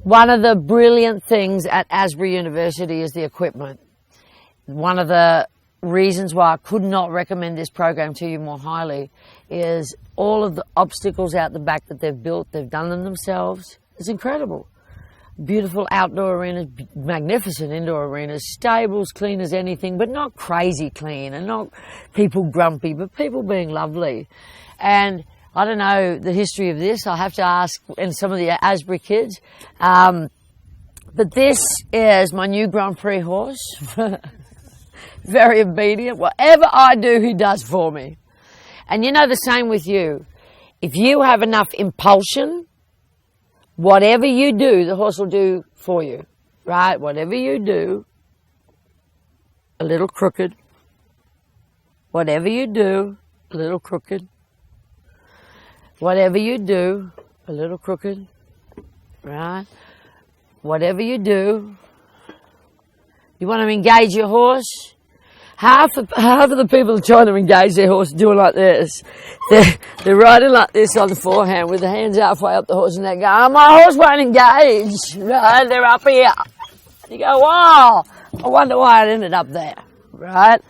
One of the brilliant things at Asbury University is the equipment. One of the reasons why I could not recommend this program to you more highly is all of the obstacles out the back that they've built. They've done them themselves. It's incredible. Beautiful outdoor arenas, magnificent indoor arenas, stables clean as anything, but not crazy clean, and not people grumpy, but people being lovely. And I don't know the history of this. I'll have to ask some of the Asbury kids. But this is my new Grand Prix horse. Very obedient. Whatever I do, he does for me. And you know the same with you. If you have enough impulsion, whatever you do, the horse will do for you. Right? Whatever you do, a little crooked. Whatever you do, a little crooked. Whatever you do, a little crooked, right? Whatever you do, you want to engage your horse. Half of the people trying to engage their horse doing like this. They're riding like this on the forehand with the hands halfway up the horse and they're going, oh, my horse won't engage, right? They're up here. You go, wow, I wonder why it ended up there, right?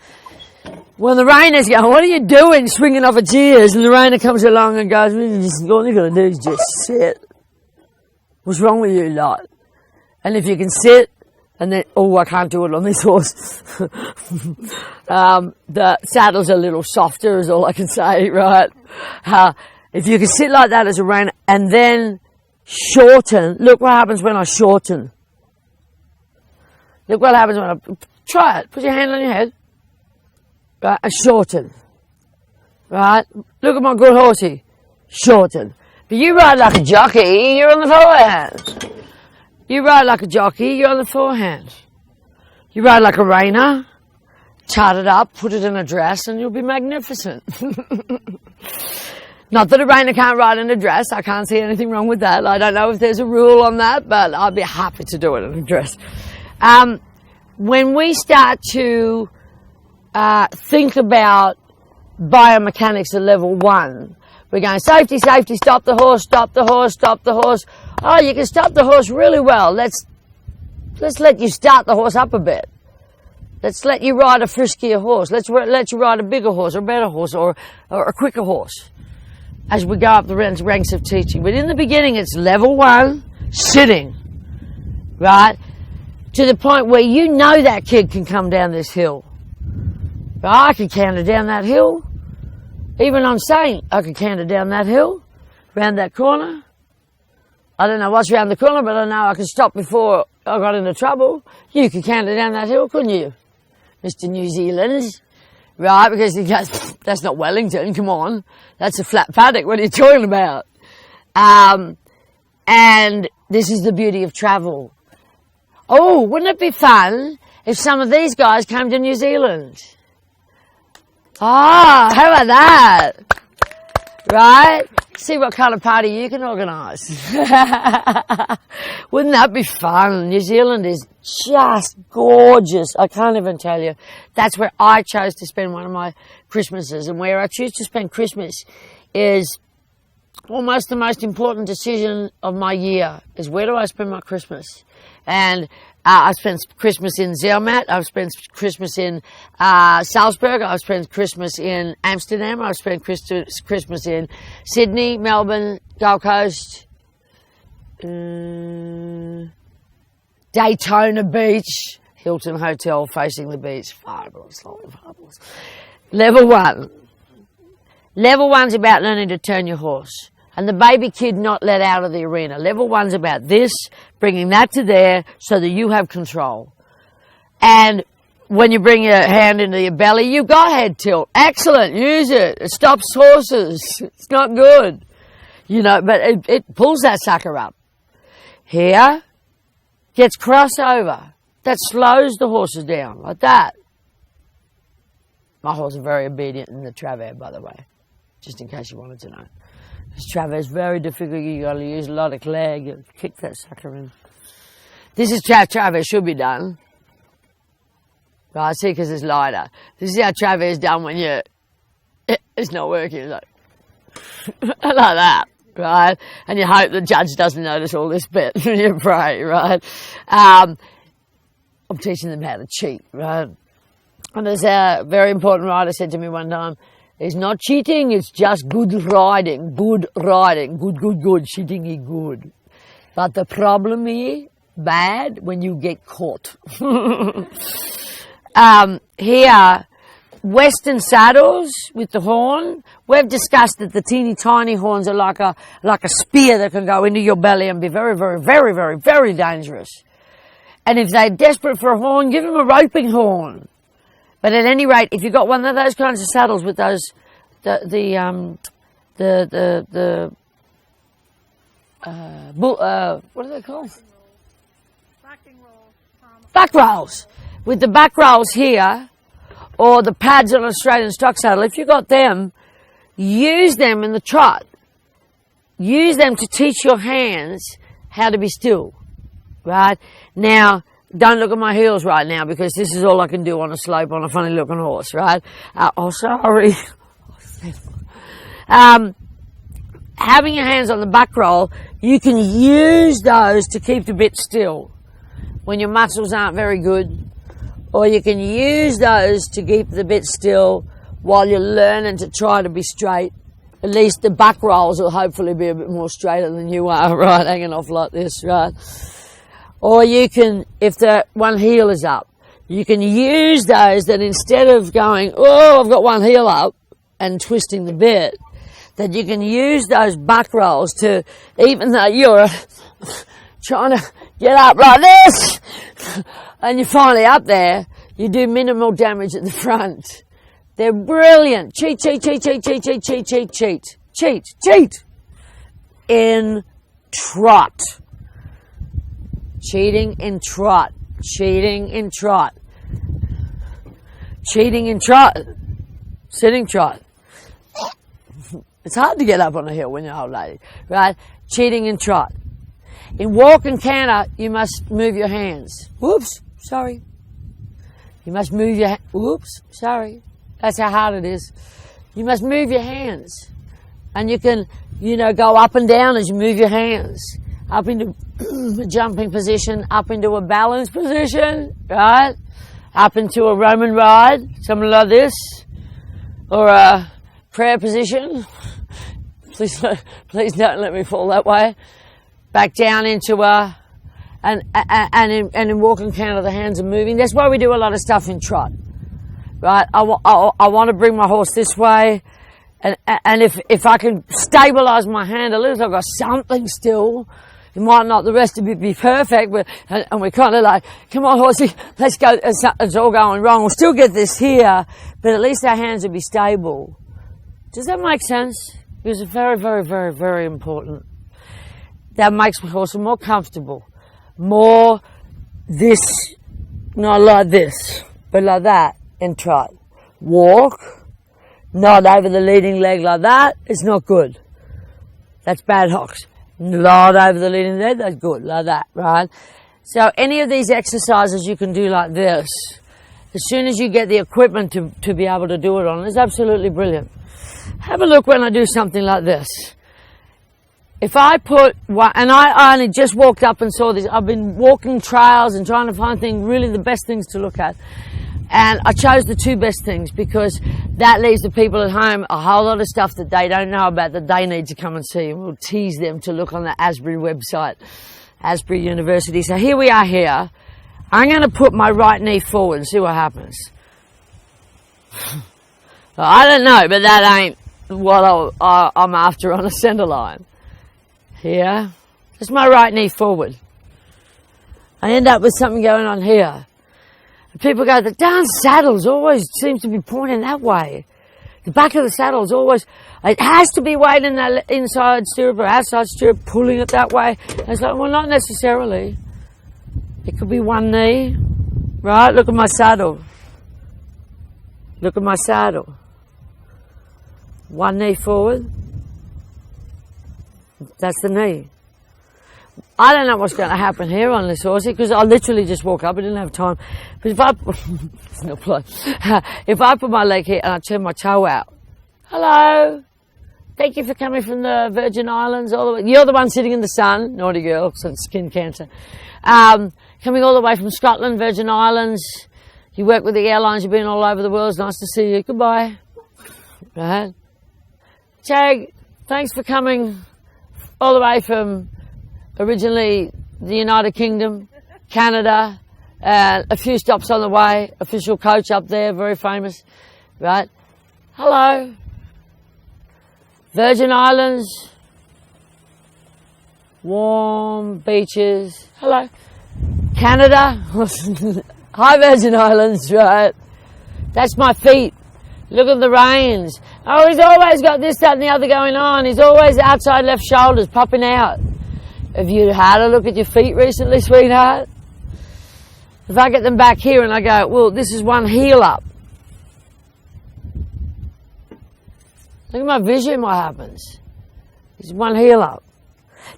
When the reiner's going, what are you doing, swinging off its ears? And the reiner comes along and goes, all you're going to do is just sit. What's wrong with you lot? And if you can sit, and then, oh, I can't do it on this horse. The saddle's a little softer is all I can say, right? If you can sit like that as a reiner and then shorten, look what happens when I shorten. Look what happens when I, try it, put your hand on your head. Right, a shorten, right? Look at my good horsey, shorten. But you ride like a jockey, you're on the forehand. You ride like a jockey, you're on the forehand. You ride like a reiner, chart it up, put it in a dress, and you'll be magnificent. Not that a reiner can't ride in a dress, I can't see anything wrong with that. I don't know if there's a rule on that, but I'd be happy to do it in a dress. When we start to think about biomechanics at level 1. We're going safety, safety, stop the horse, stop the horse, stop the horse. Oh, you can stop the horse really well. Let's let you start the horse up a bit. Let's let you ride a friskier horse. Let's let you ride a bigger horse or a better horse or a quicker horse as we go up the ranks of teaching. But in the beginning, it's level 1, sitting, right? To the point where you know that kid can come down this hill. I could canter down that hill. Even on Saint, I could canter down that hill, round that corner. I don't know what's round the corner, but I know I could stop before I got into trouble. You could canter down that hill, couldn't you, Mr. New Zealand? Right, because he goes, that's not Wellington, come on. That's a flat paddock, what are you talking about? And this is the beauty of travel. Oh, wouldn't it be fun if some of these guys came to New Zealand? Ah, how about that? Right? See what kind of party you can organise. Wouldn't that be fun? New Zealand is just gorgeous. I can't even tell you. That's where I chose to spend one of my Christmases. And where I choose to spend Christmas is almost the most important decision of my year, is where do I spend my Christmas? And I've spent Christmas in Zermatt, I've spent Christmas in Salzburg, I've spent Christmas in Amsterdam, I've spent Christmas in Sydney, Melbourne, Gold Coast, Daytona Beach, Hilton Hotel facing the beach, fabulous. Level 1. Level 1's about learning to turn your horse. And the baby kid not let out of the arena. Level 1's about this, bringing that to there so that you have control. And when you bring your hand into your belly, you've got head tilt. Excellent, use it. It stops horses. It's not good. You know, but it pulls that sucker up. Here, gets crossover. That slows the horses down, like that. My horse is very obedient in the Travers, by the way, just in case you wanted to know. This Travers is very difficult. You got to use a lot of leg. You kick that sucker in. This is how Travers should be done. Right, see, because it's lighter. This is how Travers is done when it's not working. It's like, like that. right? And you hope the judge doesn't notice all this bit when you pray, right? I'm teaching them how to cheat, right? And there's a very important writer said to me one time, it's not cheating, it's just good riding, good, cheating is good. But the problem is bad when you get caught. Here, Western saddles with the horn, we've discussed that the teeny tiny horns are like a spear that can go into your belly and be very, very, very, very, very dangerous. And if they're desperate for a horn, give them a roping horn. But at any rate, if you've got one of those kinds of saddles with those, what are they called? Back rolls. With the back rolls here, or the pads on a straight and stock saddle, if you've got them, use them in the trot. Use them to teach your hands how to be still, right? Now, don't look at my heels right now because this is all I can do on a slope on a funny looking horse, right? Sorry. Having your hands on the back roll, you can use those to keep the bit still when your muscles aren't very good, or you can use those to keep the bit still while you're learning to try to be straight. At least the back rolls will hopefully be a bit more straighter than you are, right, hanging off like this, right? Or you can, if the one heel is up, you can use those that instead of going, oh, I've got one heel up and twisting the bit, that you can use those back rolls to, even though you're trying to get up like this and you're finally up there, you do minimal damage at the front. They're brilliant. Cheat. In trot. Cheating in trot. Cheating in trot. Cheating in trot. Sitting trot. It's hard to get up on a hill when you're an old lady, right? Cheating in trot. In walk and canter, you must move your hands. Whoops, sorry. You must move your whoops, sorry. That's how hard it is. You must move your hands. And you can, go up and down as you move your hands. Up into a jumping position, up into a balance position, right? Up into a Roman ride, something like this. Or a prayer position. Please don't let me fall that way. Back down into and in walk and canter, the hands are moving. That's why we do a lot of stuff in trot, right? I want to bring my horse this way, and if I can stabilise my hand a little, so I've got something still. It might not the rest of it be perfect, but and we're kind of like, come on, horsey, let's go. It's all going wrong. We'll still get this here, but at least our hands will be stable. Does that make sense? Because it's very, very, very, very important. That makes my horse more comfortable. More this, not like this, but like that in trot. Walk, not over the leading leg like that, it's not good. That's bad hocks. Not over the leading leg, that's good, like that, right? So any of these exercises you can do like this. As soon as you get the equipment to be able to do it on, it's absolutely brilliant. Have a look when I do something like this. If I put, and I only just walked up and saw this, I've been walking trails and trying to find really the best things to look at. And I chose the two best things because that leaves the people at home a whole lot of stuff that they don't know about that they need to come and see. And we'll tease them to look on the Asbury website, Asbury University. So here we are here. I'm going to put my right knee forward and see what happens. Well, I don't know, but that ain't what I'm after on a centre line. Here, just my right knee forward. I end up with something going on here. And people go, the darn saddles always seems to be pointing that way. The back of the saddle's always, it has to be weight in that inside stirrup or outside stirrup, pulling it that way. And it's like, well, not necessarily. It could be one knee, right? Look at my saddle. Look at my saddle. One knee forward. That's the knee. I don't know what's going to happen here on this horsey because I literally just woke up. I didn't have time. But if I it's not if I put my leg here and I turn my toe out, hello, Thank you for coming from the Virgin Islands all the way. You're the one sitting in the sun, naughty girl, so it's skin cancer. Coming all the way from Scotland, Virgin Islands. You work with the airlines, you've been all over the world. It's nice to see you. Goodbye. Right. Jag, thanks for coming all the way from originally the United Kingdom, Canada, a few stops on the way. Official coach up there, very famous. Right. Hello. Virgin Islands. Warm beaches. Hello. Canada. Hi, Virgin Islands, right? That's my feet. Look at the reins. Oh, he's always got this, that, and the other going on. He's always outside left shoulders popping out. Have you had a look at your feet recently, sweetheart? If I get them back here and I go, well, this is one heel up. Look at my vision, what happens? It's one heel up.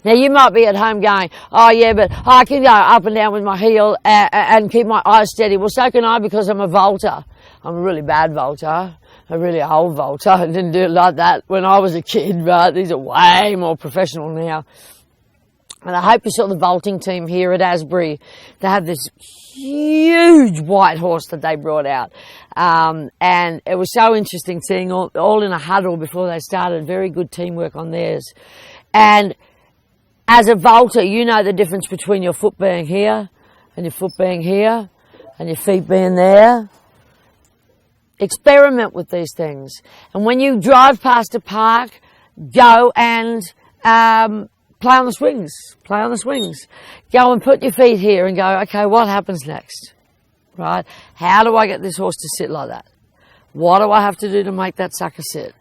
Now, you might be at home going, oh, yeah, but I can go up and down with my heel and keep my eyes steady. Well, so can I because I'm a vaulter. I'm a really bad vaulter, a really old vaulter. I didn't do it like that when I was a kid, but these are way more professional now. And I hope you saw the vaulting team here at Asbury. They have this huge white horse that they brought out. And it was so interesting seeing all in a huddle before they started. Very good teamwork on theirs. And as a vaulter, you know the difference between your foot being here and your foot being here and your feet being there. Experiment with these things. And when you drive past a park, go and play on the swings. Play on the swings. Go and put your feet here and go, okay, what happens next? Right? How do I get this horse to sit like that? What do I have to do to make that sucker sit?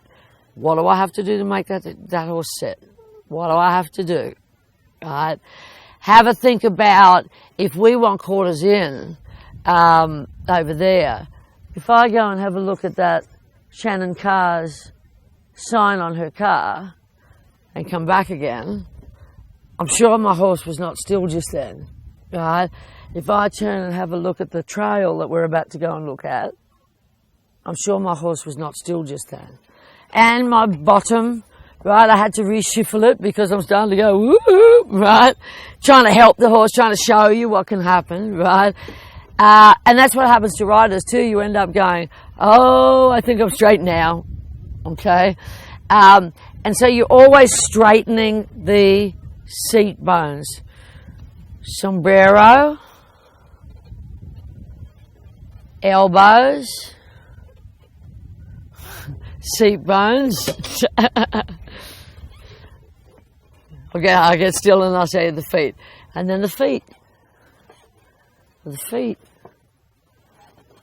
What do I have to do to make that horse sit? What do I have to do? Right? Have a think about if we want quarters in over there. If I go and have a look at that Shannon Carr's sign on her car and come back again, I'm sure my horse was not still just then. Right? If I turn and have a look at the trail that we're about to go and look at, I'm sure my horse was not still just then. And my bottom, right, I had to reshuffle it because I'm starting to go, woo, right? Trying to help the horse, trying to show you what can happen, right? And that's what happens to riders too. You end up going, oh, I think I'm straight now, okay? And so you're always straightening the seat bones. Sombrero, elbows, seat bones. Okay, I get still and I'll say the feet. And then the feet. The feet.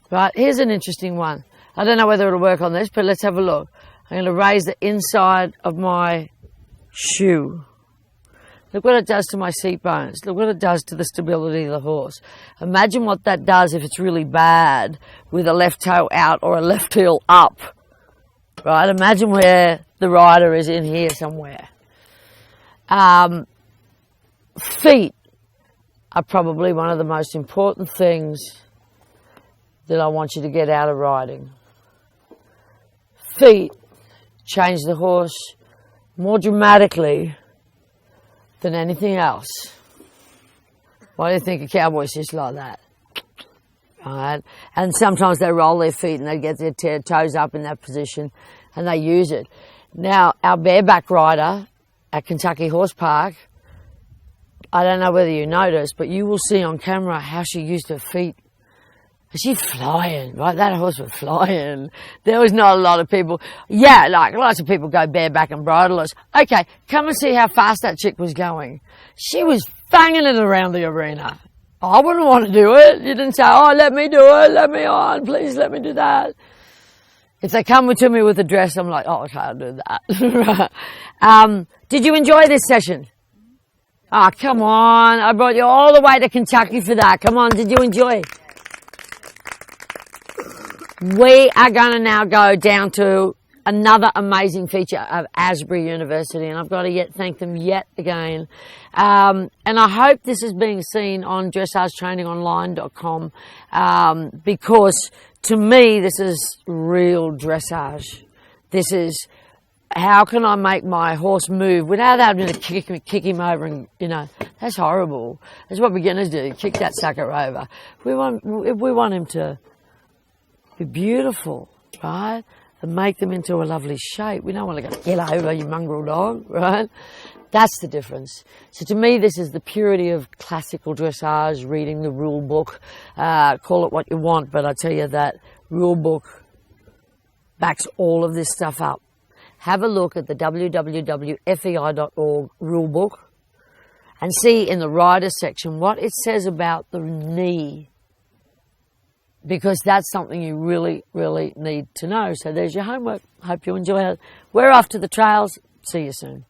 Right, here's an interesting one. I don't know whether it'll work on this, but let's have a look. I'm going to raise the inside of my shoe. Look what it does to my seat bones. Look what it does to the stability of the horse. Imagine what that does if it's really bad with a left toe out or a left heel up. Right, imagine where the rider is in here somewhere. Feet are probably one of the most important things that I want you to get out of riding. Feet change the horse more dramatically than anything else. Why do you think a cowboy sits like that? Right? And sometimes they roll their feet and they get their toes up in that position and they use it. Now, our bareback rider at Kentucky Horse Park, I don't know whether you noticed, but you will see on camera how she used her feet. She's flying, right? That horse was flying. There was not a lot of people. Yeah, like lots of people go bareback and bridleless. Okay, come and see how fast that chick was going. She was banging it around the arena. I wouldn't want to do it. You didn't say, oh, let me do it, let me on, please let me do that. If they come to me with a dress, I'm like, oh, okay, I'll do that. Did you enjoy this session? Oh, come on. I brought you all the way to Kentucky for that. Come on, did you enjoy it? We are going to now go down to another amazing feature of Asbury University, and I've got to thank them yet again. And I hope this is being seen on dressagetrainingonline.com because to me this is real dressage. This is how can I make my horse move without having to kick him over and, you know, that's horrible. That's what beginners do, kick that sucker over. We want him to be beautiful, right? And make them into a lovely shape. We don't want to go, get over, you mongrel dog, right? That's the difference. So to me, this is the purity of classical dressage, reading the rule book. Call it what you want, but I tell you that rule book backs all of this stuff up. Have a look at the www.fei.org rule book and see in the rider section what it says about the knee, because that's something you really, really need to know. So there's your homework. Hope you enjoy it. We're off to the trails. See you soon.